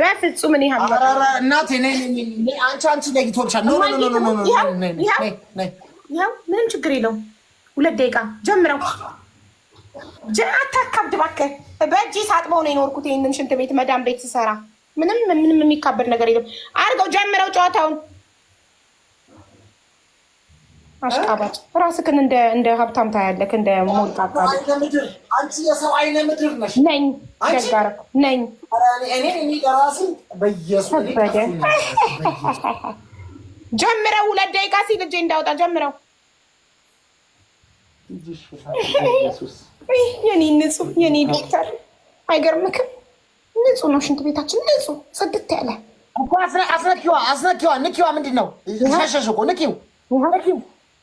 በፍጹም እኔ ሀምባ እናቴ ነይ አንቺ ለይቶልሻል። ኖ ይኸው ምንም ችግር የለውም። 2 ደቂቃ ጀምረው አታካብድ እባክህ። በእጅ ሳጥበው ነው የኖርኩት ይሄንን ሽንት ቤት መዳም ቤት ስሰራ። ምንም የሚካበድ ነገር የለም። አድርገው ጀምረው ጨዋታውን። አሽቃባጭ ራስህን እንደ ሀብታም ታያለህ፣ እንደ ሞልቃቃ። አንቺ የሰው አይነ ምድር ነሽ። ነኝ ደጋረኩ ነኝ እኔ ራስን በኢየሱስ ጀምረው 2 ደቂቃ ሲል እጄ እንዳወጣ ጀምረው። የኔ ንጹህ የኔ ዶክተር አይገርምክም? ንጹህ ነው ሽንት ቤታችን፣ ንጹህ ጽድት ያለ እኮ። አስነኪዋ ንኪዋ። ምንድን ነው ሻሸሽ እኮ ንኪው።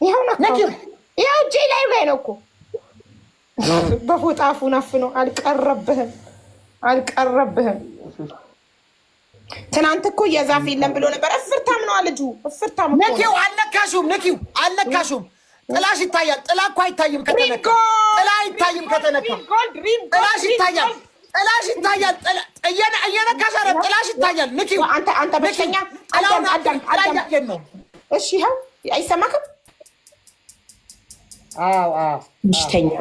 ይኸው እጄ ላይ ነው እኮ በፎጣ አፉን አፍኖ አልቀረብህም። ትናንት እኮ የዛፍ የለም ብሎ ነበር። እፍርታም ነው ልጁ፣ እፍርታም። ንኪው። አልነካሹም። ጥላሽ ይታያል። ጥላ እኮ አይታይም ከተነካ። ጥላ አይታይም ከተነካ። ጥላሽ ይታያል። እየነካሽ ኧረ ጥላሽ ይታያል። ንኪው። አንተ በሽተኛ አዳም ነው። እሺ ይኸው አይሰማክም?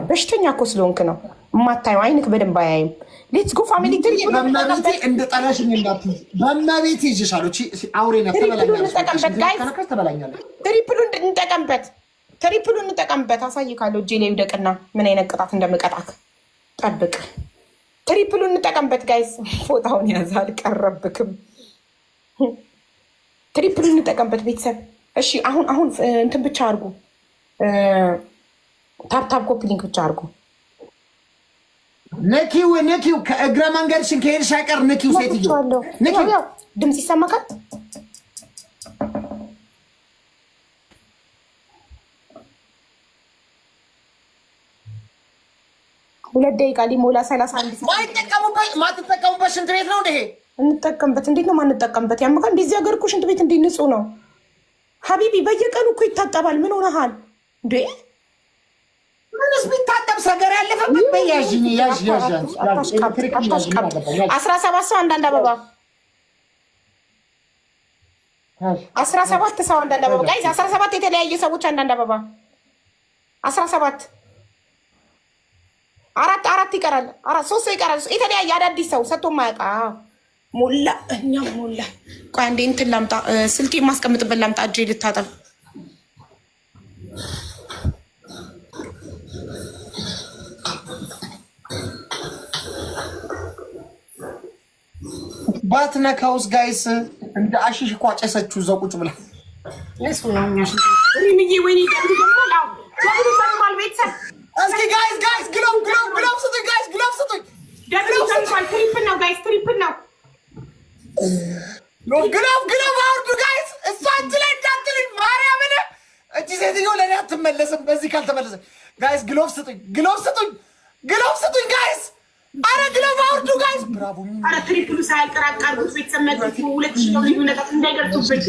በሽተኛ እኮ ስለሆንክ ነው የማታየው። አይንክ በደንብ አያይም። ሌትስ ጎ ፋሚሊ ትሪ በመቤቴ እንደ ጠላሽ እንዳትይ። በመቤቴ ይዤሻለሁ። አውሬ ነው ተበላኛለሽ። ትሪፕሉን እንጠቀምበት። አሳይካለሁ። እጄ ላይ ውደቅና ምን አይነት ቅጣት እንደምቀጣክ ጠብቅ። ትሪፕሉን እንጠቀምበት ጋይስ። ፎጣውን ያዝ፣ አልቀረብክም። ትሪፕሉን እንጠቀምበት ቤተሰብ። እሺ አሁን እንትን ብቻ አድርጉ። ታፕ ኮፒ ሊንክ ብቻ አድርጉ። ንኪው። ከእግረ መንገድሽን ከሄድሽ አይቀር ንኪው። ሴትዮ ንኪው። ድምፅ ይሰማካል? ሁለት ደቂቃ ሊሞላ 31 ማትጠቀሙበት ሽንት ቤት ነው እንደ ይሄ እንጠቀምበት። እንዴት ነው ማንጠቀምበት? ያምካ እንደዚህ ሀገር እኮ ሽንት ቤት እንዴት ንጹህ ነው ሀቢቢ። በየቀኑ እኮ ይታጠባል። ምን ሆነሃል እንዴ? ምንስ ቢታጠብ ሰገር ያለፈበት በያዥ 17 ሰው አንዳንድ አበባ 17 ሰው አንዳንድ አበባ ጋይዝ 17 የተለያየ ሰዎች አንዳንድ አበባ 17 አራት ይቀራል። 3 ሰው ይቀራል። የተለያየ አዳዲስ ሰው ሰጥቶ ማያውቃ ሞላ። እኛም ሞላ። ቆይ አንዴ እንትን ላምጣ፣ ስልኬ የማስቀምጥበት ላምጣ። እጄ ልታጠብ። ባትነካውስ ጋይስ እንደ አሽሽ እኮ አጨሰችው እዛው ቁጭ ብላ። እሱ ነው እኛሽ ሪምዬ ወይኔ ደም ይገርማል። ቤተሰብ እስኪ ጋይስ ግሎቭ ስጡኝ ጋይስ፣ ግሎቭ ስጡኝ። ትሪፕል ነው ጋይስ፣ ትሪፕል ነው። ግሎቭ አውርዱ ጋይስ። እሷ እጅ ላይ እንዳትልኝ ማርያምን። እቺ ሴትዮ ለእኔ አትመለስም በዚህ ካልተመለሰ። ጋይስ ግሎቭ ስጡኝ ጋይስ። አረ ግሎቭ አውርዱ ጋይስ። ብራቮ። አረ ትሪፕሉ ሳያቀራቃሉት ቤተሰብ መጥቶ 2000 ነው ልዩነት እንዳይገርጡብኝ።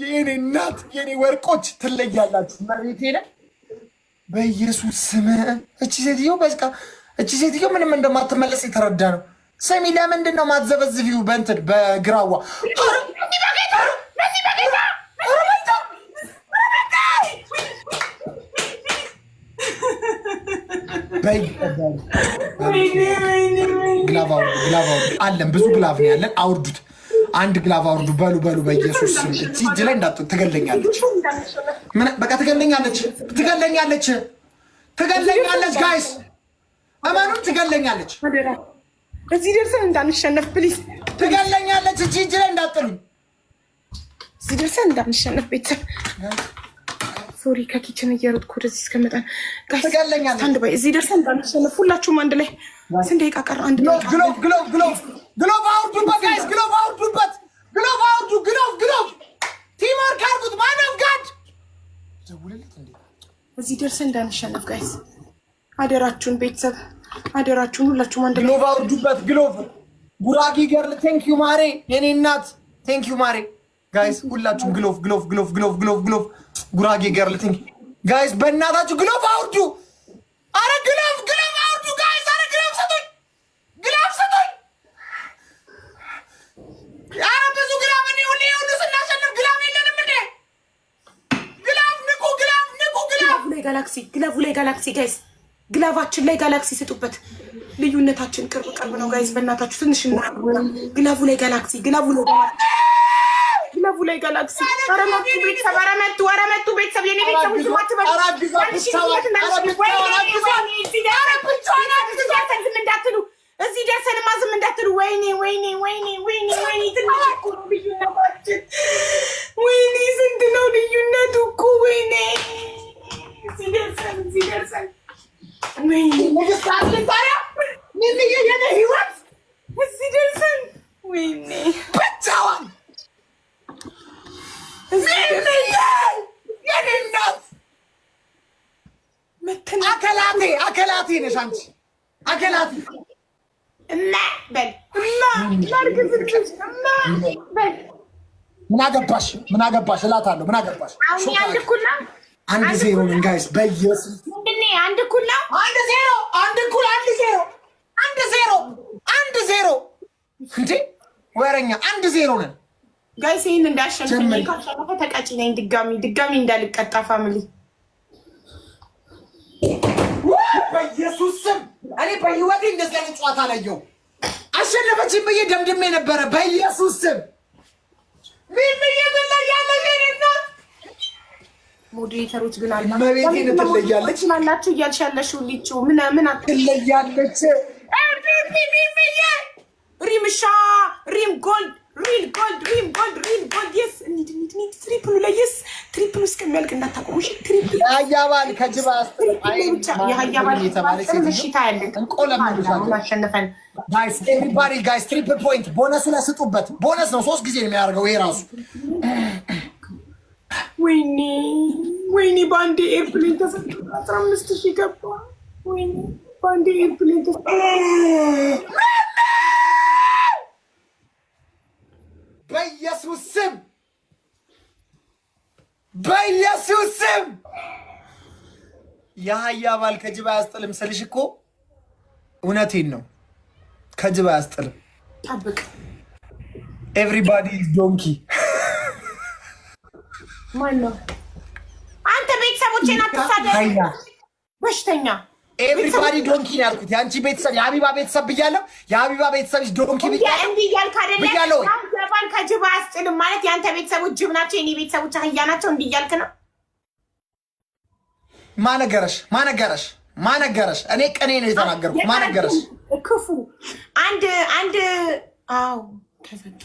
የኔ እናት የኔ ወርቆች ትለያላችሁ። መሬት ሄደ በኢየሱስ ስም። እቺ ሴትዮ ምንም እንደማትመለስ የተረዳ ነው። ስሚ ለምንድን ነው ማትዘበዝፊው? በእንትን በግራዋ ግላቭ አለን። ብዙ ግላቭ ነው ያለን። አውርዱት። አንድ ግላቭ አውርዱ። በሉ በኢየሱስ ስም። እጅ ላይ እንዳት ትገለኛለች። በቃ ትገለኛለች። ጋይስ እመኑን፣ ትገለኛለች። እዚህ ደርሰን እንዳንሸነፍ ፕሊዝ። ትገለኛለች። እጅ ላይ እንዳጥሉኝ። እዚህ ደርሰን እንዳንሸነፍ ቤተሰብ። ሶሪ ከኪችን እየሮጥኩ ወደዚህ እስከመጣ ትገለኛለች። አንድ ባይ እዚህ ደርሰን እንዳንሸነፍ ሁላችሁም አንድ ላይ። ስንት ደቂቃ ቀረ? አንድ ደቂቃ። ግሎቭ አውርዱበት ጋይስ፣ ግሎቭ አውርዱበት። ግሎቭ ቲምወርክ አድርጉት። ማን ኦፍ ጋድ እዚህ ደርሰን እንዳንሸነፍ ጋይስ፣ አደራችሁን ቤተሰብ፣ አደራችሁን ሁላችሁም አንድ ላይ ግሎቭ አውርዱበት። ግሎቭ ጉራጌ ገርል ቴንክ ዩ ማሬ፣ የኔ እናት ቴንክ ዩ ማሬ። ጋይስ ሁላችሁም ግሎፍ ጉራጌ ገርል ቴንክ ጋይስ፣ በእናታችሁ ግሎፍ አውርዱ። አረ ግሎፍ አውርዱ ጋይስ። አረ ግሎፍ ስጡኝ። አረ ብዙ ግላፍ እኔ ሁሉ ስናሸንፍ ግላፍ የለንም እንዴ? ግላፍ ንቁ። ግላቡ ላይ ጋላክሲ ጋይስ፣ ግላቫችን ላይ ጋላክሲ ስጡበት። ልዩነታችን ቅርብ ነው ጋይስ። በእናታችሁ ትንሽ ግላቡ ላይ ጋላክሲ፣ ግላቡ ላይ ጋላክሲ። ኧረ መጡ ቤተሰብ፣ የኔ ቤተሰቦች ዝም እንዳትሉ፣ እዚህ ደርሰንማ ዝም እንዳትሉ። ወይኔ ትንሽ እኮ ነው ልዩነታችን። ወይኔ ስንት ነው ልዩነቱ እኮ። ወይኔ እዚህ ደርሰን ህይወት እዚህ ደርሰን ወይኔ ብቻዋን አከላቴ ነሽ አንቺ። አከላቴ ምን አገባሽ እላታለሁ። ምን አገባሽ? አንድ ዜሮ ነን ጋይስ። በኢየሱስ አንድ እኩል ነው። አንድ ዜሮ እንዴ ወረኛ። 1-0 ነን ጋይስ። ይህን እንዳሸንፈኝ ካሸነፈ ተቀጭ ነኝ። ድጋሚ እንዳልቀጣ ፋሚሊ። በኢየሱስ ስም እኔ በህይወቴ እንደዚህ አይነት ጨዋታ አላየሁም። አሸነፈችኝ ብዬ ደምድሜ ነበረ። በኢየሱስ ስም ሞዴሬተሮች ግን መቤቴን ትለያለች ናላችሁ እያልሽ ያለሽው ሊችው ምን ትለያለች። ሪምሻ ሪም ጎልድ ሪል ጎልድ የስ ትሪፕሉ ላይ የስ ትሪፕሉ እስከሚያልቅ እንዳታቆሙ። ትሪፕል ያያባል ከጅባ አሸንፈን ኤቭሪባዲ ጋይስ ትሪፕል ፖይንት ቦነሱ ላይ ስጡበት። ቦነስ ነው 3 ጊዜ ነው የሚያደርገው ይሄ ራሱ። ወይኔ በአንዴ ኤርፕሌን ተሰጥቶ 15,000 ገባ። ወይኔ በአንዴ ኤርፕሌን ተሰጥቶ በኢየሱስ ስም የአህያ ባል ከጅብ አያስጥልም ስልሽ እኮ እውነቴን ነው። ከጅብ አያስጥልም። ጠብቅ። ኤቭሪባዲ ኢዝ ዶንኪ። ማነው አንተ? ቤተሰቦቼን አትሳደብ በሽተኛ። ኤቭሪባዲ ዶንኪ ነው ያልኩት። የአንቺ ቤተሰብ የሀቢባ ቤተሰብ ብያለሁ። የሀቢባ ቤተሰብ ዶንኪ ብያለሁ። እንዲህ እያልክ አይደለም። ባል ከጅብ አያስጥልም ማለት የአንተ ቤተሰቦች ጅብ ናቸው፣ የኔ ቤተሰቦች አህያ ናቸው። እንዲህ እያልክ ነው። ማነገረሽ? እኔ ቅኔ ነው የተናገርኩት። ማነገረሽ? ክፉ አንድ አዎ ተሰጠ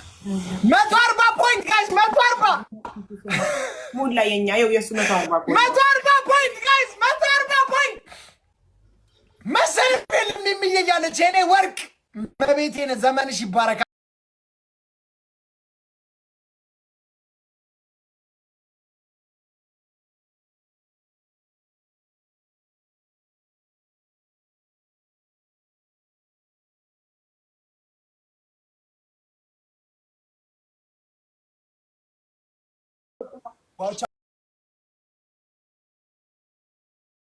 140 ፖይንት ጋይስ፣ 140 ሞላ የኛ የሱ 140 ፖይንት ጋይስ፣ 140 ፖይንት መሰለኝ። የሚያያለች የኔ ወርቅ በቤቴ ዘመንሽ ይባረካል።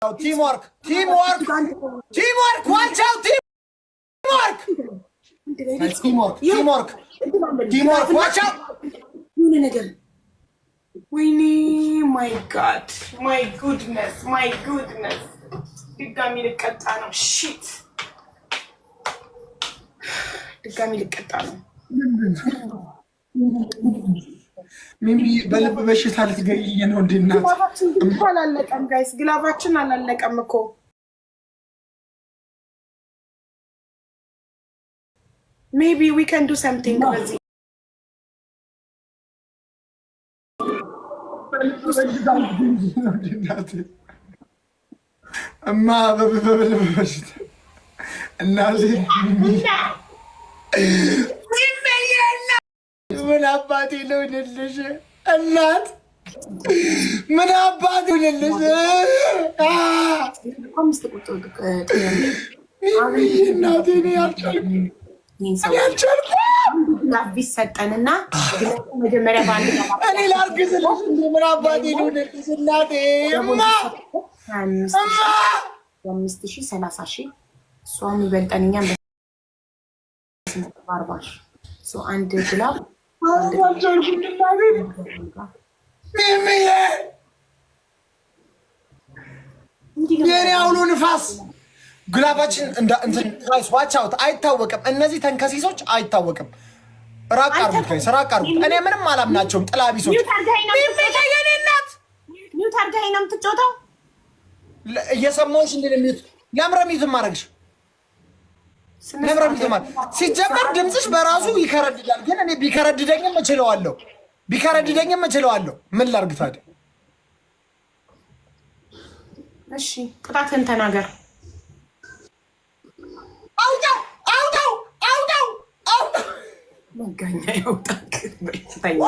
ቲምወርክ ዋልቻው ቲምወርክ ዋልቻው የሆነ ነገር። ወይኔ ማይ ጉድነስ ድጋሚ ልቀጣ ነው። ሺት ድጋሚ ልቀጣ ነው። ሚሚ በልብ በሽታ ልትገይኝ ነው እንዴ? እናት አላለቀም ጋይስ፣ ግላባችን አላለቀም እኮ። ሜቢ ዊ ካን ዱ ሰምቲንግ። በዚህ እማ በልብ በሽታ እናቴ ምን አባቴ ልሁንልሽ እናት፣ ምን አባቴ ልሁንልሽ እናቴ። እኔ አልቻልኩም። ግላፍ ቢሰጠንና መጀመሪያ በአንድ እኔ ላርግዝልሽ ምን አባቴ ልሁንልሽ እናቴ። 5,000 30,000 እሷ የሚበልጠን እኛም 40,000 አንድ ግላፍ የኔ አውሎ ንፋስ ግላባችን እንትን ዋች አውት አይታወቅም። እነዚህ ተንከሲሶች አይታወቅም። ራቅ አርጉት ጋይስ፣ ራቅ አርጉት። እኔ ምንም አላምናቸውም። ጥላቢሶች ሚውት አድርገኸኝ ነው የምትጫወተው። እየሰማሁሽ እንዴ? ለምረሚት ማድረግሽ ለምረሚት ማድረግ ሲጀመር ድምፅሽ በራሱ ይከረድዳል። ግን እኔ ቢከረድደኝም እችለዋለሁ፣ ምን ላርግ ታዲያ? እሺ ቅጣትን ተናገር። መጋኛ ያውጣክ በሽተኛ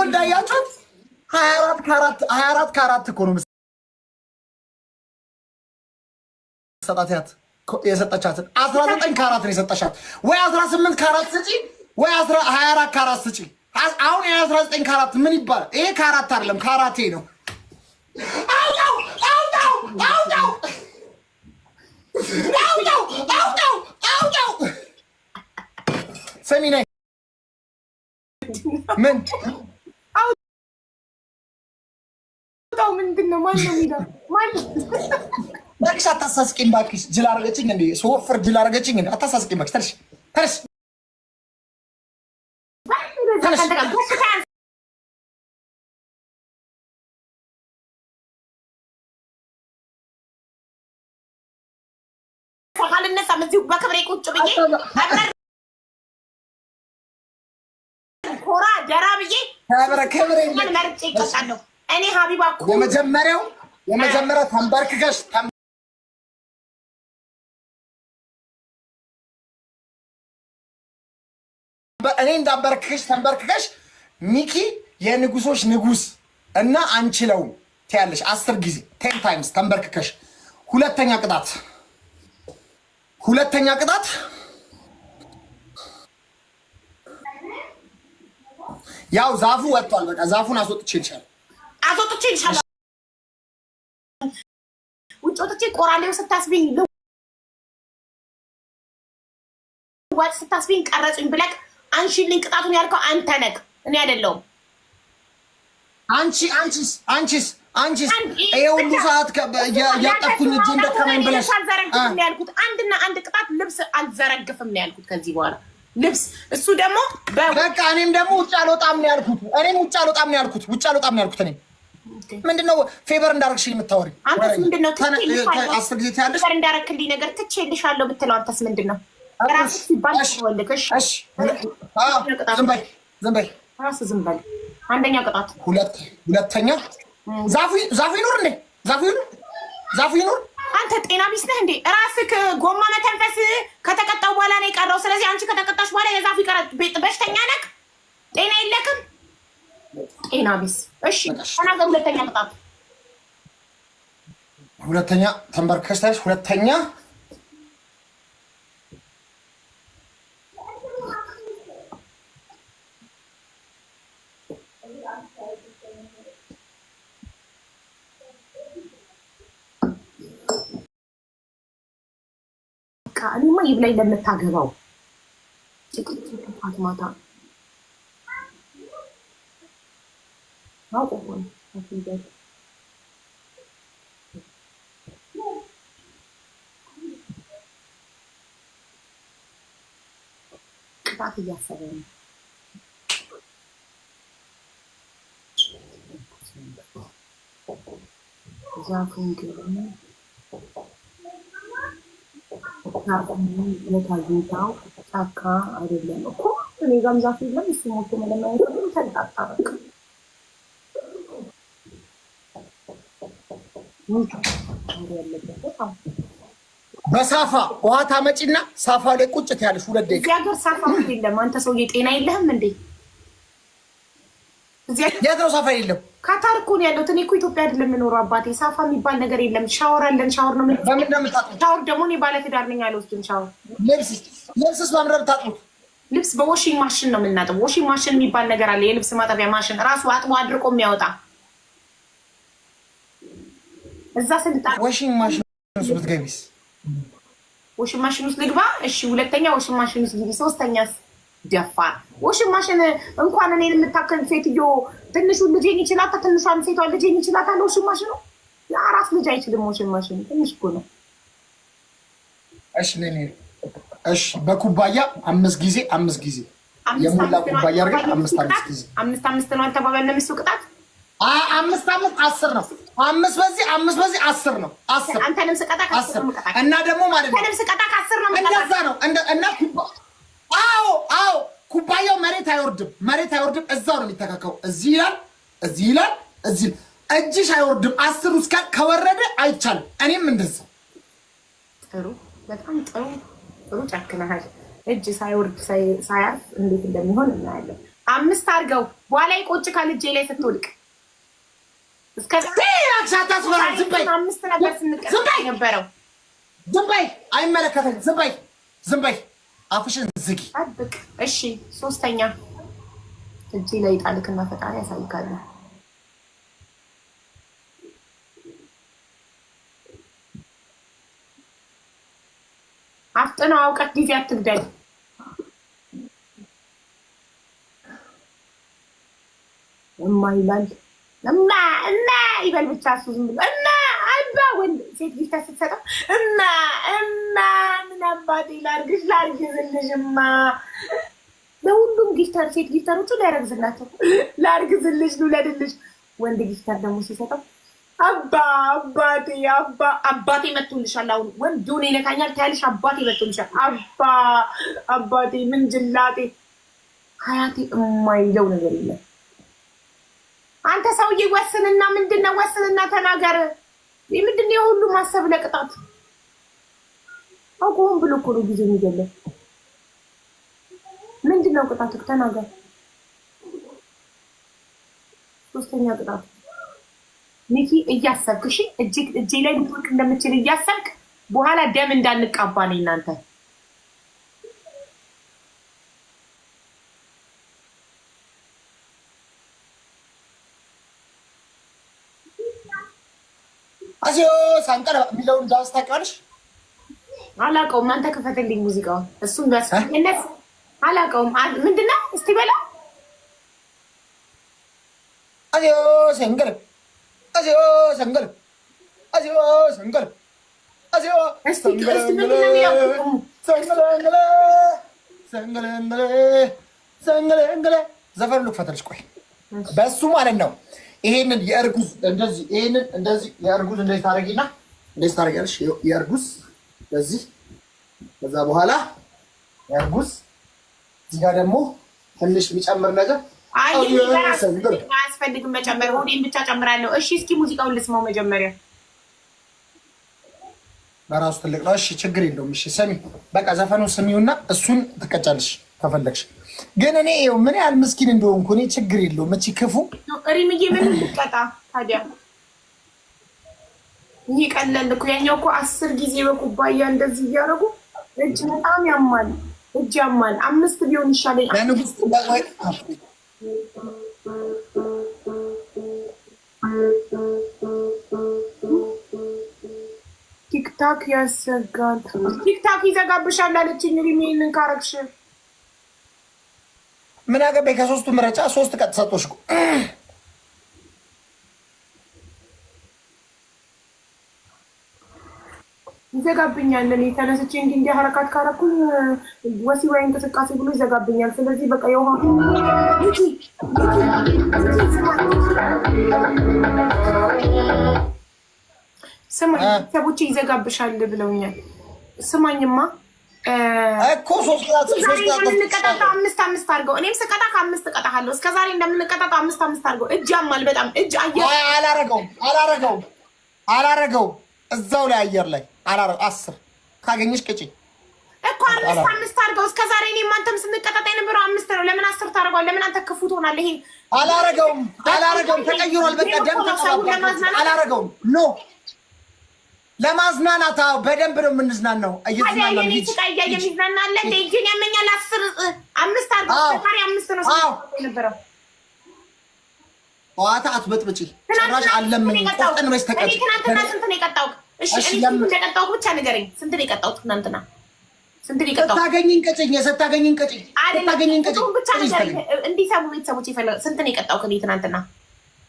እንዳያችሁት 24 ካራት እኮ ነው ሰጣት የሰጠቻትን 19 ካራት ነው የሰጠሻት። ወይ 18 ካራት ስጪ ወይ 24 ካራት ስጪ። አሁን የ19 ካራት ምን ይባላል? ይሄ ካራት አይደለም ካራቴ ነው። ስሚ ነይ ምን ምንድን ነው? ማነው የሚለው? እባክሽ አታሳስቂኝ እባክሽ። ጅል አደረገችኝ እንዴ? ስወፍር ጅል አደረገችኝ እንዴ? አታሳስቂኝ እባክሽ። ተነሽ ካልነሳም እዚሁ በክብሬ ቁጭ ብዬ ኮራ ደራ ብዬ ክብሬ መርጬ ይቀጣለሁ። እኔ ሀቢባ እኮ የመጀመሪያው ተንበርክከሽ እኔ እንዳንበርክከሽ ተንበርክከሽ ሚኪ የንጉሶች ንጉስ እና አንችለውም ትያለሽ 10 ጊዜ 10 ታይምስ ተንበርክከሽ። ሁለተኛ ቅጣት ያው ዛፉ ወጥቷል። በቃ ዛፉን አስወጥቼ ይልሻል። ውጭ ወጥቼ ቆራሌው ስታስቢኝ ዋጭ ስታስቢኝ ቀረጹኝ ብለቅ አንሺልኝ። ቅጣቱን ያልከው አንተ ነህ፣ እኔ አይደለሁም። አንቺስ ይሄ ሁሉ ሰዓት ያጠፍኩኝ እጄ እንደከመኝ ብለሽ አልዘረግፍም ነው ያልኩት። አንድና አንድ ቅጣት ልብስ አልዘረግፍም ነው ያልኩት። ከዚህ በኋላ ልብስ እሱ ደግሞ በቃ እኔም ደግሞ ውጭ አልወጣም ነው ያልኩት። እኔ ምንድነው ፌቨር እንዳረግሽኝ የምታወሪ? አንተስ ምንድነው? 10 ጊዜ ትያለሽ ፌቨር እንዳረክልኝ ነገር ትቼልሻለሁ ብትለው አንተስ ምንድነው? ራስህ ሲባል ተወልከሽ። እሺ ዝም በይ ራስህ ዝም በል። አንደኛ ቅጣት። ሁለተኛ ዛፉ ይኑር እንዴ? ዛፉ ይኑር። አንተ ጤና ቢስ ነህ እንዴ? ራስህ ጎማ መተንፈስ ከተቀጣው በኋላ ነው የቀረው። ስለዚህ አንቺ ከተቀጣሽ በኋላ የዛፉ ይቀራል። በሽተኛ ነህ፣ ጤና የለክም። ጤና ቢስ። እሺ ተናገር። ሁለተኛ ተንበርከሽ ታሽ። ሁለተኛ እኔማ ይብላኝ ለምታገባው ማታ ቅጣት እያሰበ ነው። ዛፉን ግን የታዩታው ጫካ አይደለም እኮ እኔ ጋም ዛፍ የለም። እሱ ሞቶ መለማየት ተጣጣረ በሳፋ ውሃ ታመጪና ሳፋ ላይ ቁጭ ትያለሽ። 2 ደቂቃ እዚህ ሀገር ሳፋ የለም። አንተ ሰውዬ ጤና የለህም እንዴ? የት ነው ሳፋ የሌለው? ካታር እኮ ነው ያለሁት። እኔ እኮ ኢትዮጵያ አይደለም የምኖረው አባቴ። ሳፋ የሚባል ነገር የለም። ሻወር አለን። ሻወር ነው ምን? በምን ነው የምታጥቡት? ሻወር ደግሞ እኔ ባለትዳር ነኝ አልወስድም ሻወር። ልብስስ በምን ነው የምታጥቡት? ልብስ በዎሺንግ ማሽን ነው የምናጥበው። ዎሺንግ ማሽን የሚባል ነገር አለ። የልብስ ማጠቢያ ማሽን ራሱ አጥቦ አድርቆ የሚያወጣ እዛ ስልጣ ዋሽንግ ማሽን ውስጥ ብትገቢስ? ዋሽንግ ማሽን ውስጥ ልግባ? እሺ። ሁለተኛ ዋሽንግ ማሽን ውስጥ ግቢ። ሶስተኛስ? ደፋር። ዋሽንግ ማሽን እንኳን እኔን የምታከል ሴትዮ ትንሹን ልጄን ይችላታል፣ ትንሿን ሴቷን ልጄን ይችላታል። ዋሽንግ ማሽኑ የአራት ልጅ አይችልም። ዋሽንግ ማሽን ትንሽ እኮ ነው። እሺ እሺ። በኩባያ 5 ጊዜ 5 ጊዜ የሞላ ኩባያ አድርገሽ 5 ጊዜ 5 ነው አልተባባልንም? እሱ ቅጣት 5 10 ነው። 5 በዚህ 10 ነው። 10 አንተንም ስቀጣ ከ10 ነው የምቀጣው። እና ደግሞ ማለት ነው አንተንም ስቀጣ ከ10 ነው የምቀጣው። እንደዛ ነው እና አዎ ኩባያው መሬት አይወርድም። እዛው ነው የሚተካከው። እዚህ ይላል። እጅሽ አይወርድም። 10 ውስጥ ከወረደ አይቻልም። እኔም እንደዛ። ጥሩ፣ በጣም ጥሩ ጨክነሃል። እጅ ሳይወርድ ሳያርፍ እንዴት እንደሚሆን እናያለን። 5 አድርገው በኋላ ይቆጭካል እጄ ላይ ስትወድቅ። አምስት ነበር ስንቀጣ የነበረው። አይመለከተኝም። ዝም በይ። አፍሽን ዝጊ። ጠብቅ። እሺ። 3ኛ እጄ ላይ ጣልክና ፈጣሪ ያሳይካል። አፍጥነው፣ አውቀት ጊዜ አትግደል። ይላል እማ ይበል ብቻ እሱ ዝም ብሎ አባ ወንድ ሴት ጊፍተር ስትሰጠው እማ ምን አባቴ ላርግዝልሽማ። ለሁሉም ጊፍተር ሴት ጊፍተሮቹ ሊያረግዝላቸው ላርግዝልሽ ልውለድልሽ። ወንድ ጊፍተር ደግሞ ሲሰጠው አባቴ መጥቶልሻል። አሁን ወንዱን ይነካኛል ታያለሽ። አባቴ መጥቶልሻል። አባቴ ምን ጅላቴ ሀያቴ የማይለው ነገር የለም። አንተ ሰውዬ ወስንና፣ ምንድነው ወስንና ተናገር። ምንድነው የሁሉ ማሰብ ለቅጣት? አውቆም ብሎ እኮ ነው ጊዜ የሚገለው። ምንድነው ቅጣት? ተናገር። 3ኛ ቅጣት ሚኪ እያሰብክ እሺ፣ እጄ ላይ ልትወርቅ እንደምችል እያሰብክ በኋላ ደም እንዳንቃባ ነው እናንተ። አዚዮ ሳንቀር የሚለውን ዳንስ ታውቂዋለሽ? አላውቀውም። አንተ ክፈትልኝ ሙዚቃውን። እሱም ቢያስፈልግነት አላውቀውም። ምንድነው? እስቲ በላ። አዚዮ ሰንገል እስቲ ምንድነው የሚያውቁ? ዘፈኑ ልክፈትልሽ። ቆይ በሱ ማለት ነው። ይሄንን የእርጉዝ እንደዚህ የእርጉዝ እንደዚህ ታደርጊና እንደዚህ ታደርጊያለሽ። የእርጉዝ በዚህ ከዛ በኋላ የእርጉዝ እዚህ ጋር ደግሞ ትንሽ የሚጨምር ነገር አያስፈልግም መጨመር። ሆዴን ብቻ ጨምራለሁ። እሺ፣ እስኪ ሙዚቃውን ልስማው መጀመሪያ። በራሱ ትልቅ ነው። እሺ፣ ችግር የለውም። እሺ፣ ስሚ በቃ ዘፈኑን ስሚውና እሱን ትቀጫለሽ ከፈለግሽ። ግን እኔ ምን ያህል ምስኪን እንደሆንኩ እኔ ችግር የለውም። እቺ ክፉ ሪምዬ ምን ልቀጣ ታዲያ? ይሄ ቀለል እኮ። ያኛው እኮ 10 ጊዜ በኩባያ እንደዚህ እያደረጉ እጅ በጣም ያማል። እጅ ያማል። 5 ቢሆን ይሻለኝ። ለንጉስ ወይ ቲክታክ ያሰጋል። ቲክታክ ይዘጋብሻል አለችኝ ሪሜንን ካረግሽ። ምን አገባኝ? ከ3ቱ ምረጫ 3 ቀጥ ሰጦሽ እኮ ይዘጋብኛል። እኔ ተነስቼ እንዲህ ሀረካት ካረኩኝ ወሲባዊ እንቅስቃሴ ብሎ ይዘጋብኛል። ስለዚህ በቃ የውሃ ስማኝ፣ ቤተሰቦቼ ይዘጋብሻል ብለውኛል። ስማኝማ እኮ 3 5 አድርገው። እኔም ስቀጣ ከ5 እቀጣለሁ። እስከ ዛሬ እንደምንቀጣው 5 አድርገው። እጅ ያማል በጣም እጅ አየር አላረገውም። እዛው ላይ አየር ላይ 10 ካገኘሽ ቅጪ እኮ አምስት አድርገው። እስከ ዛሬ እኔም አንተም ስንቀጣጣ የነበረው 5 ነው። ለምን 10 ታደርገዋለህ? ለምን አንተ ክፉ ትሆናለህ? ይሄ አላረገውም ተቀይሯል። በቃ ደም ተቀባብሏል። አላረገውም ኖ ለማዝናናት በደንብ ነው የምንዝናናው። እየዝናናን ልጅ ታያ የሚዝናናለ እንደ ግን ያመኛል። 5 አድርገው። ዛሬ 5 ነው የነበረው። ዋታ አትበጥብጪ ጭራሽ አለምን ቆጠን ወይስ ተቀጭ? ትናንትና ስንት ነው የቀጣው? እሺ እኔ እንደቀጣው ብቻ ንገረኝ። ስንት ነው የቀጣው ትናንትና? ስንት ነው የቀጣው? ስታገኝን ቀጭኝ ስታገኝን ቀጭኝ ስታገኝን ቀጭኝ ብቻ ንገረኝ። እንዲሰሙ ቤተሰቦች ይፈለ ስንት ነው የቀጣው? ከኔ ትናንትና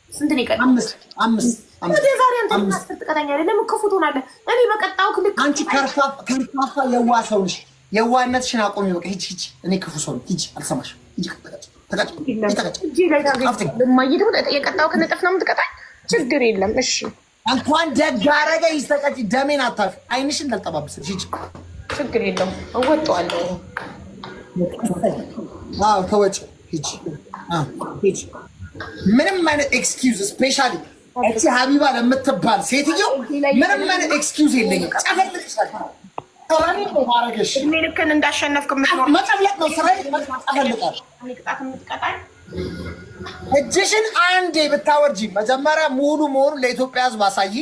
ስንት ነው የቀጣው? 5 ወደ ዛሬ አንተ ማስተጥቀታኛለህ። ለምን ክፉ ትሆናለህ? እኔ በቀጣው ክልክ አንቺ ከርፋፋ የዋህ ሰው ነሽ። የዋህነትሽን አቆሚ። በቃ ሂጂ። እኔ ክፉ ሰው ነኝ። ሂጂ። አልሰማሽም። ሂጂ። የቀጣው ከነጠፍ ነው የምትቀጣኝ። ችግር የለም እሺ። እንኳን ደግ አደረገ። ይስተቀጭ ደሜን አታፊ። አይንሽን እንዳልጠባብስልሽ። ሂጂ። ችግር የለም እወጣዋለሁ። አዎ ተወጪ። ሂጂ። ምንም አይነት ኤክስኪውዝ ስፔሻሊ እቺ ሀቢባ ለምትባል ሴትዮ ምንም አይነት ኤክስኪውዝ የለኝም። ጨፈልቅሻለሁ። ተራኒ ነው ማረገሽ። እኔ ልክን እንዳሸነፍክ የምትኖር መጨፍለቅ ነው ስራዬ። ጨፈልቃለሁ። እጅሽን አንዴ ብታወርጂ መጀመሪያ ሙሉ መሆኑን ለኢትዮጵያ ሕዝብ አሳይ።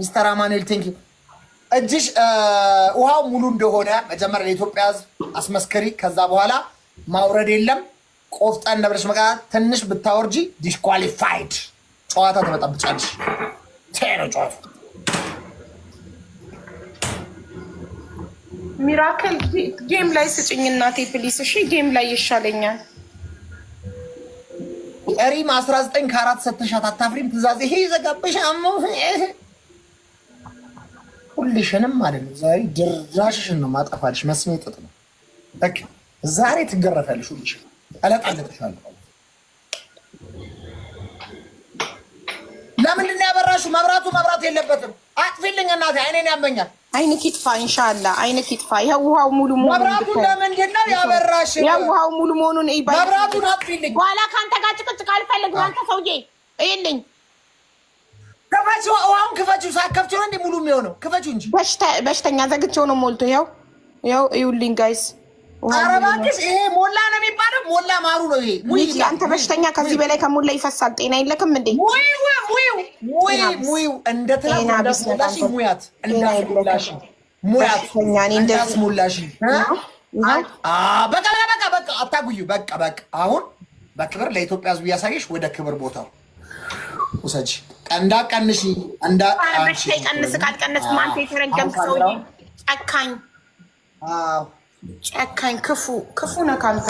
ሚስተር አማኑኤል ቴንክ ዩ። እጅሽ ውሃው ሙሉ እንደሆነ መጀመሪያ ለኢትዮጵያ ሕዝብ አስመስክሪ። ከዛ በኋላ ማውረድ የለም። ቆፍጠን ብለሽ መቃት ትንሽ ብታወርጂ ዲስኳሊፋይድ። ጨዋታ ተመጣብጫለሽ። ቴሮ ጨዋታ ሚራክል ጌም ላይ ስጭኝ እናቴ ፕሊስ። እሺ ጌም ላይ ይሻለኛል። ሪም 19 ከ4 ሰተሻት አታፍሪም? ትእዛዝ ይሄ ይዘጋብሽ አሞ ሁልሽንም ማለት ነው። ዛሬ ድራሽሽን ነው ማጠፋልሽ። መስሜ ጥጥ ነው በቃ ዛሬ ትገረፋለሽ። ሁልሽ አለጣለጥሻለሁ። ለምንድን ነው ያበራሽው? መብራት የለበትም። አጥፊልኝ እናቴ፣ አይኔን ያመኛል። አይንክ ይጥፋ ኢንሻአላህ፣ አይንክ ይጥፋ። ይሄው ውሃው ሙሉ መብራቱ ለምንድን ነው ያበራሽው? ያው ውሃው ሙሉ መሆኑን እይ። መብራቱን አጥፊልኝ። በኋላ ካንተ ጋር ጭቅጭቅ አልፈልግም። አንተ ሰውዬ እይልኝ። ክፈችው፣ ውሃውን ክፈችው። ሳከፍችው ነው እንደ ሙሉ የሚሆነው። ክፈችው እንጂ በሽተኛ ዘግቼው ነው ሞልቶ። ያው እዩልኝ ጋይስ። ኧረ እባክሽ ይሄ ሞላ ነው የሚባለው። ሞላ ማሩ ነው ይሄ። ሙይ አንተ በሽተኛ፣ ከዚህ በላይ ከሞላ ይፈሳል። ጤና የለክም እንዴ? ሙይ እንደ ትናንት እንዳስሞላሽ ሙያት እንዳስሞላሽ ሙያት እንዳስሞላሽ። በቃ አታጉዩ። በቃ አሁን በክብር ለኢትዮጵያ ሕዝብ እያሳየሽ ወደ ክብር ቦታው ውሰጂ። እንዳቀንሽ እንዳቀንሽ ቀንስ። ካልቀነስ ማንተ የተረገምክ ሰውዬ ጨካኝ ጨካኝ ክፉ ነህ ካንተ።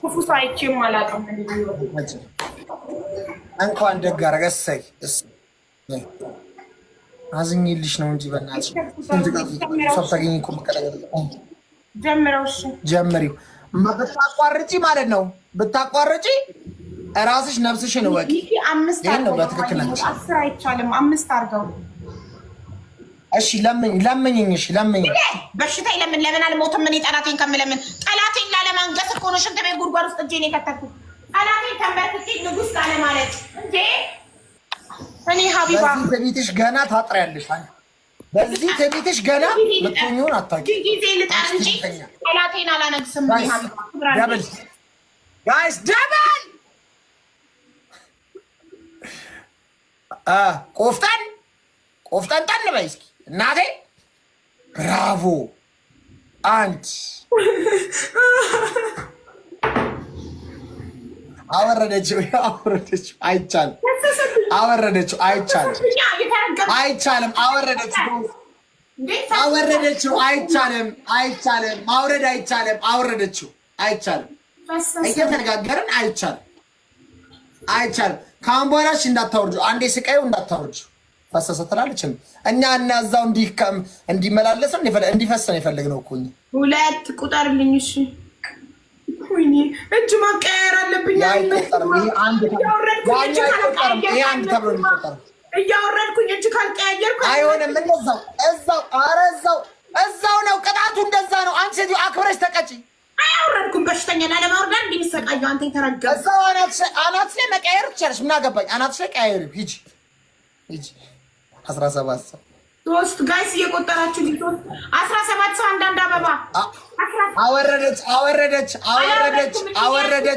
ክፉ ሰው አይቼም አላውቅም። እንኳን ደግ አደረገ። እሰይ አዝኜልሽ ነው እንጂ በእናትሽ ሰብ ታገኝ እኮ ጀምሪው። ብታቋርጪ ማለት ነው ብታቋርጪ እራስሽ ነፍስሽን እወቂ። ይሄን ነው በትክክል ነሽ። 10 አይቻልም። 5 አድርገው እሺ። ለምኝኝ። እሺ ለምኝ። በሽታ ለምን አልሞትም? እኔ ጠላቴን ከምለምን ጠላቴን ላለማንገስ እኮ ነው ሽንት ቤት ጉድጓድ ውስጥ እጄን የከተትኩት። ጠላቴን ተንበርክኬ ንጉስ ካለ ማለት እንዴ! እኔ ሀቢባ በዚህ ትዕቢትሽ ገና ታጥሪያለሽ። በዚህ ትዕቢትሽ ገና ልትሆኚውን አታውቂም። ጊዜ ልጣር እንጂ ጠላቴን አላነግስም። ደብል ጋይስ ደብል ቆፍጠን ጠን በይ እስኪ እናቴ። ብራቮ አንድ አወረደችው። አይቻልም። አወረደችው። አይቻልም። አወረደችው። አይቻልም። ማውረድ አይቻልም። አወረደችው። አይቻልም። እየተነጋገርን አይቻልም። ከአሁን በኋላ እሺ እንዳታወርጁ። አንዴ ስቃዩ እንዳታወርጁ። ፈሰሰ ትላለች። እኛ እዛው እንዲመላለስ እንዲፈስ ነው የፈለግነው እኮ። 2 ቁጠርልኝ። እሺ ወይኔ እጅ ማቀያየር አለብኝ። እያወረድኩኝ እጅ ካልቀያየርኩ አይሆንም። እዛው ነው ቅጣቱ። እንደዛ ነው። አንቺ ሴትዮ አክብረሽ ተቀጪ። አያወረድኩም። በሽተኛ ላለማውረድ እንዲሰቃየው አንተ የተረገመ። እዛው አናትሽ ላይ መቀያየር ትችያለሽ። ምን አገባኝ? አናትሽ ላይ ቀያየር። ሂጂ 17 ሰው ሶስት ጋይስ እየቆጠራችሁ ልጅ 17 ሰው አንዳንድ አበባ አወረደች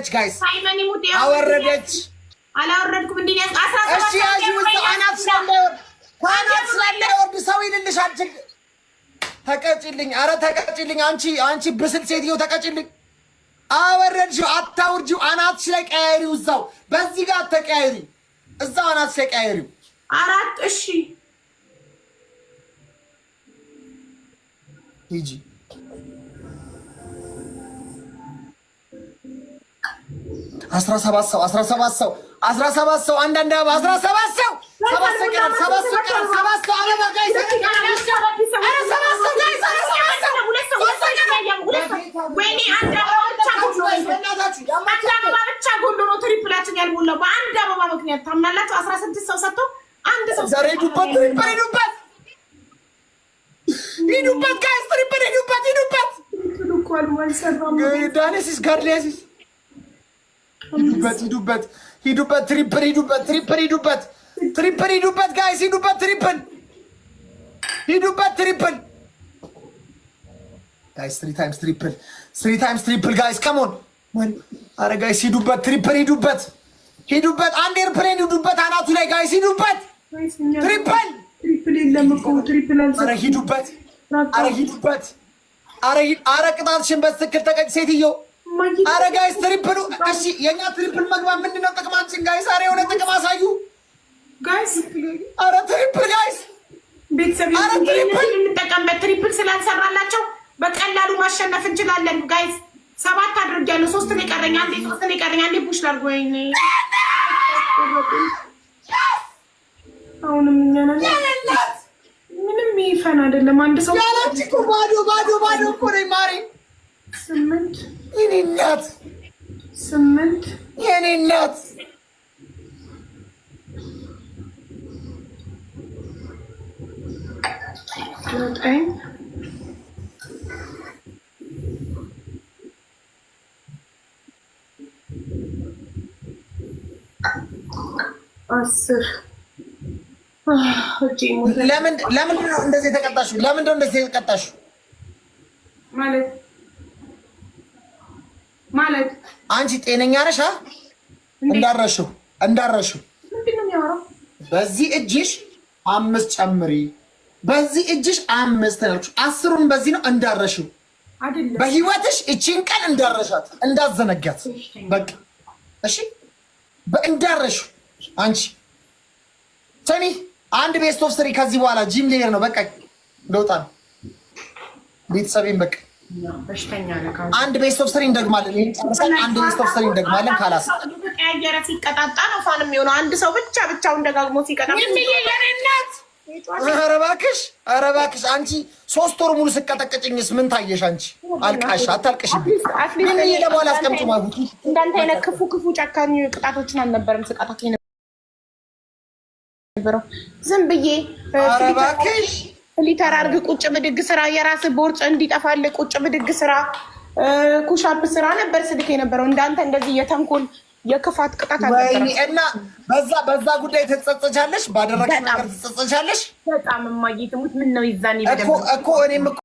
ጋይስ አወረደች። አላወረድኩም እንዴ? 17 እሺ ያጂ ውስጥ አናት ስለማይወርድ ሰው ይልልሻል። ተቀጭልኝ፣ ኧረ ተቀጭልኝ። አንቺ ብስል ሴትዮ ተቀጭልኝ። አወረድሽው፣ አታውርጂው። አናትሽ ላይ ቀያሪው፣ እዛው በዚህ ጋር ተቀያሪ፣ እዛው አናትሽ ላይ ቀያሪው። 4 እሺ ሂጂ 17 ሰው 17 ሰው 17 ሰው አንዳንድ አበባ 17 ሰው 7 ሰው ቀረ 7 ሰው ቀረ 7 ሰው አበባ ጋይስ 7 ሰው ጋይስ ወይኔ አንድ አበባ ብቻ ጎሎ ነው ትሪፕላችን ያልሞላው በአንድ አበባ ምክንያት ታምናላችሁ። 16 ሰው ሰጥቶ አንድ ሰው ዛሬ ሄዱበት ጋይስ ትሪፕል ሄዱበት ዳኔሲስ ጋርሊያሲስ ሂዱበት ትሪፕል ሂዱበት ጋይስ ሂዱበት ትሪፕል ጋይስ 3 ታይምስ ትሪፕል ጋይስ ካም ኦን አረ ጋይስ ሂዱበት ትሪፕል ሂዱበት አንድ ኤርፕሌን ሂዱበት አናቱ ላይ ጋይስ ሂዱበት ትሪፕል የለም እኮ ትሪፕል አረ ሂዱበት አረ ቅጣትሽን በትክክል ተቀጭ ሴትዮ። አረ ጋይስ ትሪፕሉ እሺ የኛ ትሪፕል መግባት ምንድነው ጥቅማችን ጋይስ? አረ የሆነ ጥቅም አሳዩ ጋይስ። አረ ትሪፕል ጋይስ ቤተሰብ የምንጠቀምበት ትሪፕል ስላልሰራላቸው በቀላሉ ማሸነፍ እንችላለን ጋይስ። 7 አድርጌያለሁ። 3 ነው የቀረኝ። አንዴ 3 ነው የቀረኝ። አንዴ ፑሽ ላድርግ። ወይኔ አሁንም እኛ ነን። ምንም ይፈን አይደለም። አንድ ሰው ያላንቺ እኮ ባዶ እኮ ነኝ ማሪ። 8 የኔ እናት 8 የኔ እናት 9 10 ለምንድን ነው እንደዚህ የተቀጣሽው? ማለት አንቺ ጤነኛ ነሽ? እንዳረሽው ምንድን ነው የሚያወራው? በዚህ እጅሽ 5 ጨምሪ፣ በዚህ እጅሽ 5 ነው። 10ሩን በዚህ ነው እንዳረሽው። አይደለም በህይወትሽ እቺን ቀን እንዳረሻት እንዳዘነጋት በቃ እሺ። እንዳረሽው አንቺ ሰሚ አንድ ቤስት ኦፍ 3 ከዚህ በኋላ ጂም ሌየር ነው። በቃ ለውጣ ነው ቤተሰቤን በቃ በሽተኛ ነካ። አንድ ቤስት ኦፍ 3 እንደግማለን። ይሄን ጨርሰን አንድ ቤስት ኦፍ 3 እንደግማለን። ካላስ ተቀያየረ ሲቀጣጣ ነው ፋን የሚሆነው። አንድ ሰው ብቻውን ደጋግሞ ሲቀጣ ኧረ እባክሽ አንቺ 3 ወር ሙሉ ስቀጠቅጭኝስ ምን ታየሽ አንቺ? አልቃሽ አታልቅሽብኝ። ምን ለበኋላ አስቀምጪ ማለት እንዳንተ አይነት ክፉ ጨካኝ ቅጣቶችን አልነበረም ስቃጣት የነበረው። ዝም ብዬ ኧረ እባክሽ ሊተር አድርግ፣ ቁጭ ብድግ ስራ፣ የራስ ቦርጭ እንዲጠፋል ቁጭ ብድግ ስራ፣ ኩሻፕ ስራ ነበር ስልክ የነበረው። እንዳንተ እንደዚህ የተንኮል የክፋት ቅጣት አልነበረም። እና በዛ ጉዳይ ትጸጸቻለሽ፣ ባደረግሽ ነገር ትጸጸቻለሽ። በጣም እማዬ ትሙት ምን ነው ይዛኔ እኮ እኔም እኮ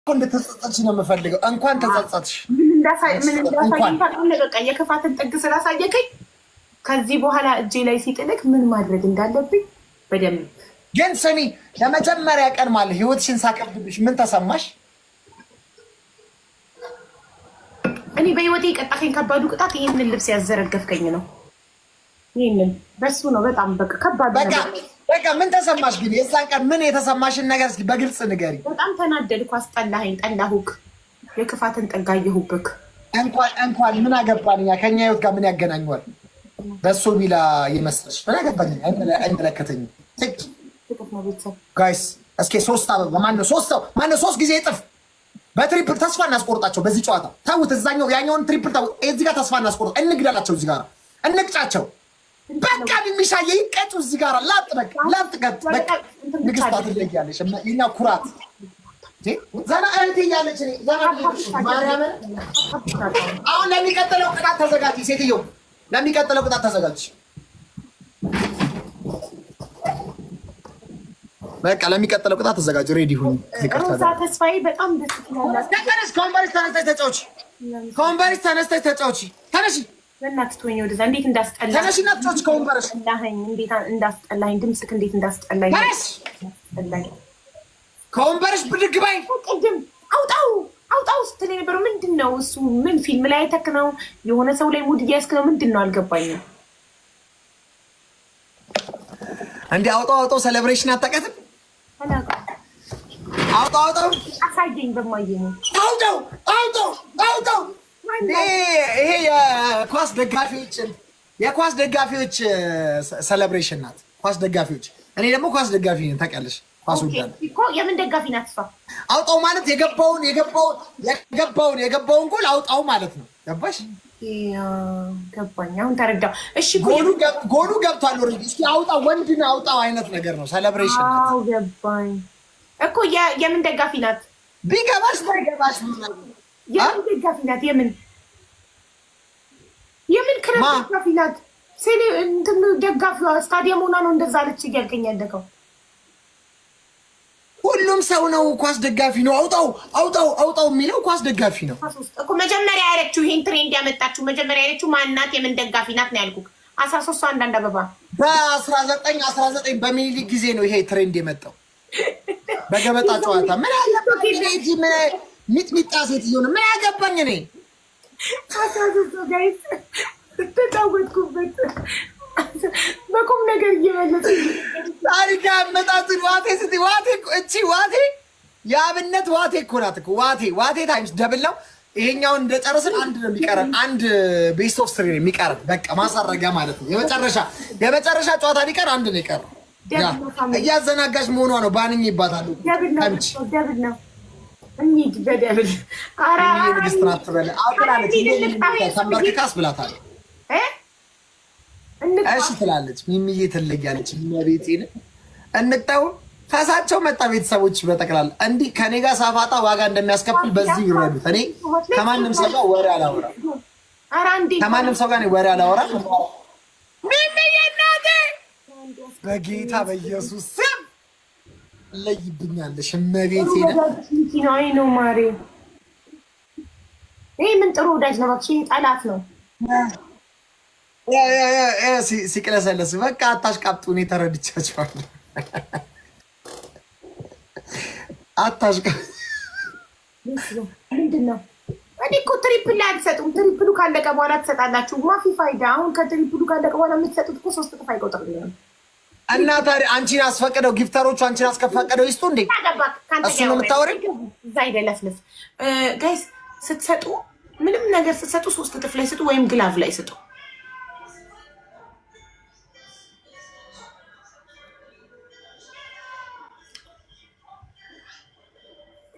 እንድትጸጸች ነው የምፈልገው። እንኳን ተጸጸትሽ። ምን እንዳሳየኝ በቃ የክፋትን ጥግ ስላሳየከኝ ከዚህ በኋላ እጄ ላይ ሲጥልቅ ምን ማድረግ እንዳለብኝ በደንብ ግን ስሚ፣ ለመጀመሪያ ቀን ማለት ህይወትሽን ሳከብድብሽ ምን ተሰማሽ? እኔ በህይወቴ የቀጣኸኝ ከባዱ ቅጣት ይህንን ልብስ ያዘረገፍከኝ ነው። ይህንን በሱ ነው በጣም በቃ ከባድ በቃ ምን ተሰማሽ? ግን የዛን ቀን ምን የተሰማሽን ነገር እስኪ በግልጽ ንገሪ። በጣም ተናደድኩ። አስጠላኸኝ፣ ጠላሁክ፣ የክፋትን ጥግ አየሁብክ። እንኳን ምን አገባን እኛ ከኛ ህይወት ጋር ምን ያገናኘዋል? በሱ ቢላ ይመስልሽ ምን አገባኝ? አይመለከተኝም። ጋይስ እስኪ 3 አበባ ማነው 3 ሰው ማነው 3 ጊዜ እጥፍ በትሪፕል ተስፋ እናስቆርጣቸው። በዚህ ጨዋታ ታውት እዛኛው ያኛውን ትሪፕል ታው እዚህ ጋር ተስፋ እናስቆርጥ። እንግዳላቸው፣ እዚህ ጋር እንቅጫቸው። በቃ ቢሚሻዬ ይቀጩ። እዚህ ጋር ላጥበቅ በቃ ንግስት አትለያለሽ። የኛ ኩራት ዘና እህቴ እያለች እኔ ዘና ማርያምን። አሁን ለሚቀጥለው ቅጣት ተዘጋጅ ሴትዮ፣ ለሚቀጥለው ቅጣት ተዘጋጅ። በቃ ለሚቀጥለው ቅጣት ተዘጋጅ። ሬዲ ሁን። ሮዛ ተስፋዬ በጣም ደስ ይላል። ተነሽ፣ ከወንበርሽ ተነስተሽ ተጫውቺ። ከወንበርሽ ተነስተሽ ተጫውቺ። ተነሽ፣ በእናትህ ተወኝ። ወደዛ እንዴት እንዳስጠላኝ። ተነሽ እና ተጫውቺ ከወንበርሽ። እንዴት እንዳስጠላኝ፣ ድምፅክ እንዴት እንዳስጠላኝ። ተነሽ፣ ከወንበርሽ ብድግ በይ። ቅድም አውጣው ስትል የነበረው ምንድን ነው? እሱ ምን ፊልም ላይ አይተክ ነው? የሆነ ሰው ላይ ሙድ እያስክ ነው? ምንድን ነው? አልገባኝም። እንዴ አውጣው ሴሌብሬሽን አታውቃትም? አውጣው አሳየኝ። በማየ ነው አውጣው። ይሄ የኳስ ደጋፊዎች ሴሌብሬሽን ናት። ኳስ ደጋፊዎች። እኔ ደግሞ ኳስ ደጋፊ ነኝ ታውቂያለሽ። ኳስ ወዳለ እኮ የምን ደጋፊ ናት እሷ? አውጣው ማለት የገባውን ጎል አውጣው ማለት ነው። ገባሽ? ገባኝ። አሁን ተረዳው። እሺ ጎሉ ገብቷል ኦልሬዲ። እስኪ አውጣው፣ ወንድ ነው አውጣው አይነት ነገር ነው። ሴሌብሬሽን ናት። አዎ ገባኝ እኮ። የምን ደጋፊ ናት? ቢገባሽ ባይገባሽ የምን ደጋፊ ናት? የምን ክለብ ደጋፊ ናት? ሴሌ እንትን ደጋፊዋ ስታዲየም ሆና ነው እንደዛ አለች እያልከኝ ያለከው? ሁሉም ሰው ነው ኳስ ደጋፊ ነው። አውጣው የሚለው ኳስ ደጋፊ ነው እኮ። መጀመሪያ ያለችው ይሄን ትሬንድ ያመጣችው መጀመሪያ ያለችው ማናት? የምን ደጋፊ ናት ነው ያልኩህ። 13 አንዳንድ አበባ በ19 በሚኒሊክ ጊዜ ነው ይሄ ትሬንድ የመጣው በገበጣ ጨዋታ። ምን አለበት ሚጥሚጣ ሴትዮ ነው። ምን ያገባኝ እኔ 13 ጋይስ ተጫወትኩበት በቁም ነገር እየመለሰ ታሪክ ያመጣትን ዋቴ የአብነት ዋቴ እኮ ናት እኮ። ዋቴ ታይምስ ደብል ነው። ይሄኛውን እንደጨረስን አንድ ነው የሚቀረን። አንድ ቤስት ኦፍ ስሪ ነው የሚቀረን። በቃ ማሳረጊያ ማለት ነው። የመጨረሻ ጨዋታ ሊቀር አንድ ነው የቀረው። እያዘናጋሽ መሆኗ ነው። ባንኝ ይባታሉ። ደብል ነው እንሂድ በደብል። ኧረ ንግስት ናት ትበል አብላለች። ተንበርክካስ ብላታለች። እሺ ትላለች። ሚሚዬ ትለያለች። ቤቴን እንጠው ፈሳቸው መጣ። ቤተሰቦች በጠቅላላ እንዲህ ከኔ ጋር ሳፋጣ ዋጋ እንደሚያስከፍል በዚህ ይረዱት። እኔ ከማንም ሰው ጋር ወሬ አላወራም። ሚሚዬ እናቴ በጌታ በኢየሱስ ስም ለይብኛለሽ። እመቤቴን ነው ማሬ። ይሄ ምን ጥሩ ወዳጅ ነው። እባክሽ ጠላት ነው ሲቅለሰለስ። በቃ አታሽቃብጡ። እኔ ተረድቻቸዋለሁ። አታሽቃብጡ። ምንድን ነው? እኔ እኮ ትሪፕል ላይ አልሰጡም። ትሪፕሉ ካለቀ በኋላ ትሰጣላችሁ። ማፊ ፋይዳ። አሁን ከትሪፕሉ ካለቀ በኋላ የምትሰጡት እኮ 3 እጥፍ አይቆጥርልኝም። እና ታዲያ አንቺን አስፈቅደው ጊፍተሮቹ አንቺን አስፈቅደው ይስጡ እንዴ? እሱ ነው የምታወሪው? እዛ ይደለፍልፍ ጋይስ። ስትሰጡ ምንም ነገር ስትሰጡ 3 እጥፍ ላይ ስጡ፣ ወይም ግላቭ ላይ ስጡ።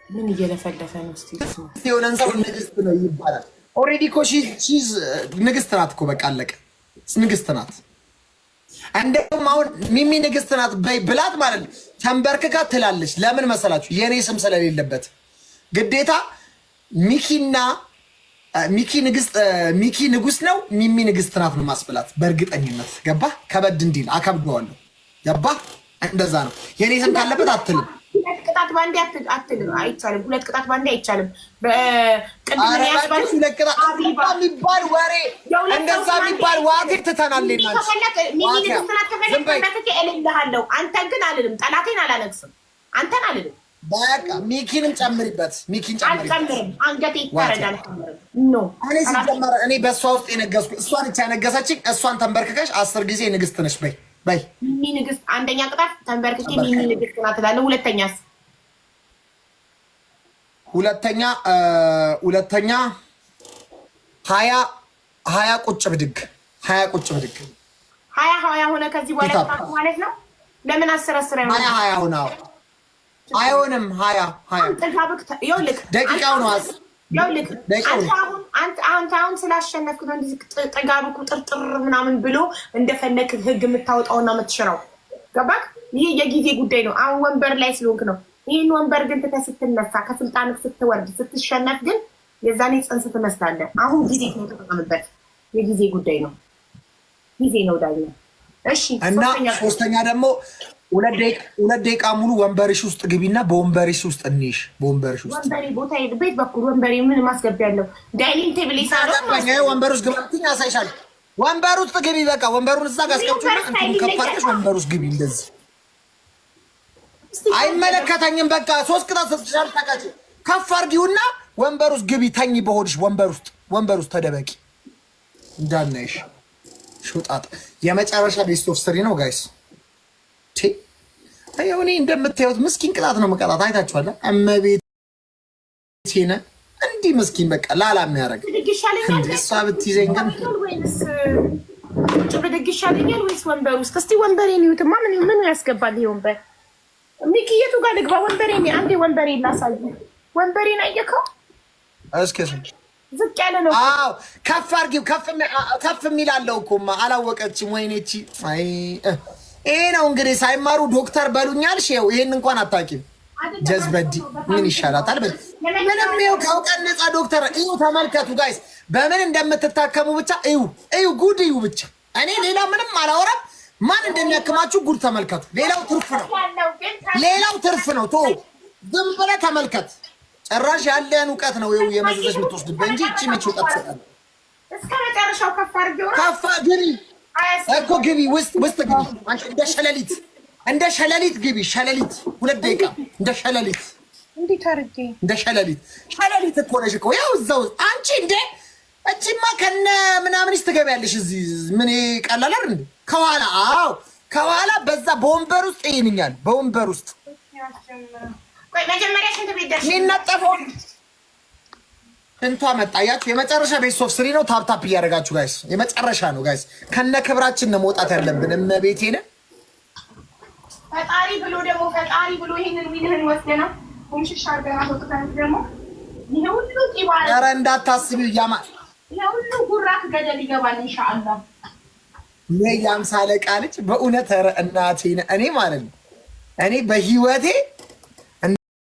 ምን እየለፈለፈ ነው? የሆነን ሰው ንግስት ነው ይባላል። ኦልሬዲ እኮ ሺዝ ንግስት ናት እኮ በቃ አለቀ። ንግስት ናት። እንደውም አሁን ሚሚ ንግስት ናት ብላት ማለት ነው ተንበርክካ ትላለች። ለምን መሰላችሁ? የኔ ስም ስለሌለበት ግዴታ ሚኪ ንጉስ ነው፣ ሚሚ ንግስት ናት ነው ማስብላት በእርግጠኝነት። ገባ? ከበድ እንዲል አከብደዋለሁ። ገባ? እንደዛ ነው። የኔ ስም ካለበት አትልም። 2 ቅጣት ባንዴ አትልም። አይቻልም። 2 ቅጣት ባንዴ አይቻልም። የሚባል ወሬ እንደዛ የሚባል ዋቴ ትተናል። እልልሃለሁ። አንተን ግን አልልም። ጠላቴን አላለቅስም። አንተን አልልም። በቃ ሚኪንም ጨምሪበት። አልጨምርም። አንገቴ ይታረዳል። እኔ በእሷ ውስጥ የነገስኩ እሷን ብቻ ያነገሰችኝ። እሷን ተንበርክከሽ 10 ጊዜ ንግስት ነሽ በይ። ሚሚ ንግስት። አንደኛ ቅጣት ተንበርክኬ ሚሚ ንግስት ናት እላለሁ። ሁለተኛ 20 ቁጭ ብድግ 20 ሆነ። ከዚህ በኋላ ማለት ነው። ለምን 10 20 ሆነ? አይሆንም። 20 ደቂቃው ነው። አንተ አሁን ስላሸነፍክ ነው እንደዚህ ጥጋብ ቁጥርጥር ምናምን ብሎ እንደፈለክ ህግ የምታወጣውና የምትሽረው። ገባክ? ይህ የጊዜ ጉዳይ ነው። አሁን ወንበር ላይ ስለሆንክ ነው። ይህን ወንበር ግን ትተህ ስትነሳ፣ ከስልጣንክ ስትወርድ፣ ስትሸነፍ ግን የዛኔ ጽንስ ትመስላለህ። አሁን ጊዜ ነው፣ ተጠቀምበት። የጊዜ ጉዳይ ነው። ጊዜ ነው ዳኛ። እሺ እና ሶስተኛ ደግሞ 2 ደቂቃ ሙሉ ወንበርሽ ውስጥ ግቢና በወንበርሽ ውስጥ እንይሽ። በወንበርሽ ውስጥ ወንበሬ ቦታ ቤት በኩል ወንበሬ ምን ማስገቢያ ያለው ዳይኒንግ ቴብል ይሳለው ወንበር ውስጥ ግቢ ያሳይሻል። ወንበር ውስጥ ግቢ። በቃ ወንበሩን እዛ ጋር አስቀምጪና እንትን ከፋርሽ ወንበር ውስጥ ግቢ። እንደዚህ አይመለከተኝም። በቃ 3 ቅጣት ሰጥሻል። ታቃጭ ከፍ አድርጊውና ወንበር ውስጥ ግቢ። ተኝ በሆድሽ ወንበር ውስጥ ተደበቂ እንዳናይሽ። ሹጣጥ የመጨረሻ ቤስት ኦፍ 3 ነው ጋይስ። እኔ እንደምታዩት ምስኪን ቅጣት ነው መቀጣት። አይታችኋል። እመቤቴ ነህ እንዲህ ምስኪን በቃ ላላ የሚያደርግ እሷ ብትይዘኝ ግን ብድግ ይሻለኛል ወይስ ወንበር ውስጥ? እስቲ ወንበሬን ይዩትማ። ምን ያስገባል ይሄ ወንበር? ሚኪየቱ ጋር ልግባ። ወንበሬን አንዴ ወንበሬን ላሳይ። ወንበሬን አየከው? እስኪ ዝቅ ያለ ነው። አዎ ከፍ አድርጊው። ከፍ የሚል አለው እኮ አላወቀችም። ወይኔ እቺ አይ ይሄ ነው እንግዲህ ሳይማሩ ዶክተር በሉኛል። ሼው ይሄን እንኳን አታውቂም። ጀዝበዲ ምን ይሻላታል? ምንም ይኸው ከእውቀት ነፃ ዶክተር እዩ። ተመልከቱ ጋይስ በምን እንደምትታከሙ ብቻ እዩ። ጉድ እዩ ብቻ። እኔ ሌላ ምንም አላወራም። ማን እንደሚያክማችሁ ጉድ ተመልከቱ። ሌላው ትርፍ ነው። ቶ ዝም ብለህ ተመልከት። ጭራሽ ያለን እውቀት ነው ይኸው የመዘዘሽ የምትወስድበት እንጂ እቺ ምች እውቀት ትሰጣለህ። እስከ መጨረሻው ከፍ አድርጌው ከፍ ግቢ እኮ ግቢ። ውስጥ ግቢ። አንቺ እንደ ሸለሊት ግቢ። ሸለሊት 2 ደቂቃ እንደ ሸለሊት እንዴት አድርጌ እንደ ሸለሊት እኮ ነሽ እኮ ያው እዛው አንቺ እንደ እቺማ ከነ ምናምንስ ትገቢያለሽ። እዚህ ምን ቀላላል እንዴ? ከኋላ ከኋላ በዛ በወንበር ውስጥ ይሄንኛል። በወንበር ውስጥ ቆይ መጀመሪያ ሽንት ቤት ደርሽ የሚነጠፈው እንቷ መጣያችሁ። የመጨረሻ ቤት ኦፍ 3 ነው። ታፕ እያደረጋችሁ ጋይስ፣ የመጨረሻ ነው ጋይስ። ከነ ክብራችን ነው መውጣት ያለብን። እመቤቴን ፈጣሪ ብሎ ይሄንን ሚልህን ወስደና ወንሽሻ አርገና ወጥተን ደግሞ ይሄ ሁሉ ቂባለ ኧረ እንዳታስቢው ይሄ ሁሉ ጉራክ ገደል ይገባል ኢንሻአላህ። የያምሳ አለቃ ልጅ በእውነት ኧረ እናቴ እኔ ማለት ነው እኔ በህይወቴ